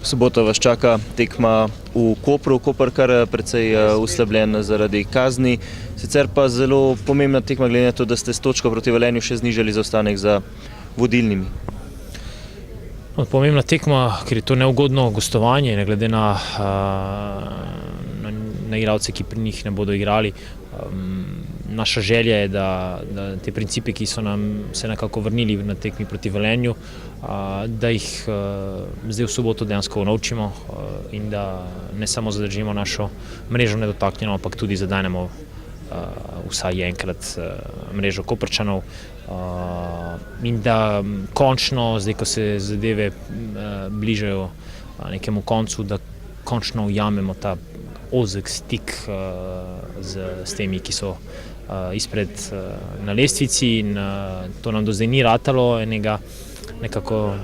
V soboto vas čaka tekma v Kopru, Koper kar precej oslabljen zaradi kazni. Sicer pa zelo pomembna tekma, glede na to, da ste s točko proti Velenju še znižali zaostanek za vodilnimi. Pomembna tekma, ker je to neugodno gostovanje, ne glede na igralce, ki pri njih ne bodo igrali. Naša želja je, da te principe, ki so nam se nekako vrnili na tekmi proti Velenju, da jih zdaj v soboto dejansko naučimo in da ne samo zadržimo našo mrežo nedotaknjeno, ampak tudi zadenemo vsaj enkrat mrežo Koprčanov in da končno, zdaj ko se zadeve bližajo nekemu koncu, da končno ujamemo ta ozek stik s temi, ki so izpred na lestvici, in to nam do zdaj ni ratalo enega nekako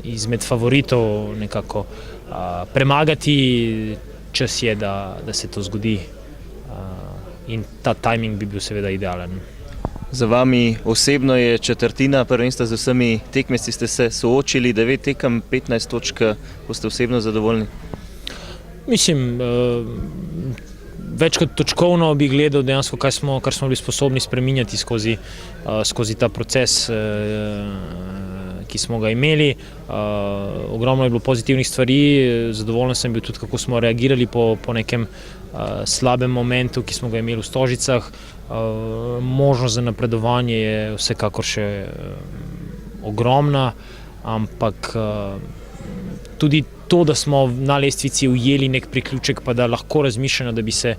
izmed favoritov nekako premagati. Čas je, da se to zgodi in ta timing bi bil seveda idealen. Za vami osebno je četrtina prvenstva, z vsemi tekmeci ste se soočili, 9 tekem, 15 točk, boste osebno zadovoljni? Mislim, več kot točkovno bi gledal dejansko, kar smo bili sposobni spreminjati skozi ta proces, ki smo ga imeli. Ogromno je bilo pozitivnih stvari, zadovoljen sem bil tudi, kako smo reagirali po nekem slabem momentu, ki smo ga imeli v Stožicah. Možnost za napredovanje je vsekakor še ogromna, ampak tudi to, da smo na lestvici ujeli nek priključek, pa da lahko razmišljamo, da bi se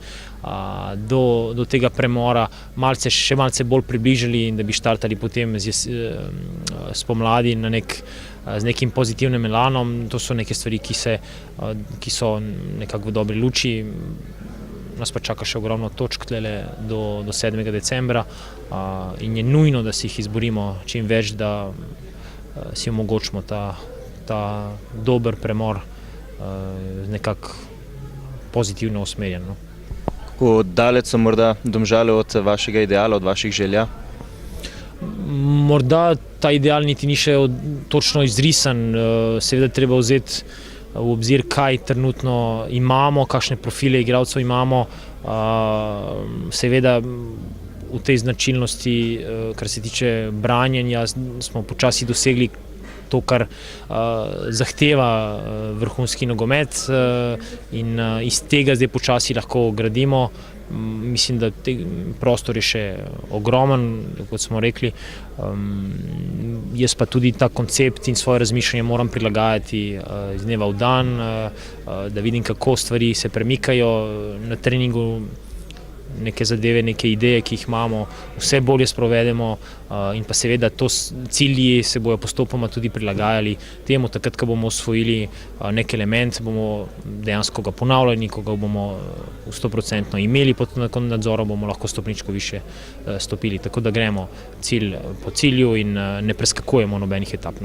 do tega premora še malce bolj približali in da bi štartali potem spomladi z nekim pozitivnim elanom. To so neke stvari, ki so nekako v dobri luči. Nas pa čaka še ogromno točk do 7. decembra in je nujno, da si jih izborimo čim več, da si omogočimo ta dober premor nekako pozitivno usmerjen. Kako daleč so morda Domžale od vašega ideala, od vaših želja? Morda ta ideal niti ni še točno izrisan. Seveda treba vzeti v obzir, kaj trenutno imamo, kakšne profile igralcev imamo. Seveda v tej značilnosti, kar se tiče branjenja, smo počasi dosegli to, kar zahteva vrhunski nogomet, in iz tega zdaj počasi lahko gradimo. Mislim, da prostor je še ogromen, kot smo rekli. Jaz pa tudi ta koncept in svoje razmišljanje moram prilagajati iz dneva v dan, da vidim, kako stvari se premikajo na treningu, neke zadeve, neke ideje, ki jih imamo, vse bolje sprovedemo, in pa seveda cilji se bojo postopoma tudi prilagajali temu. Takrat, ko bomo osvojili nek element, bomo dejansko ga ponavljali, ko ga bomo 100% imeli pod nadzorom, bomo lahko stopničko više stopili. Tako da gremo cilj po cilju in ne preskakujemo nobenih etap.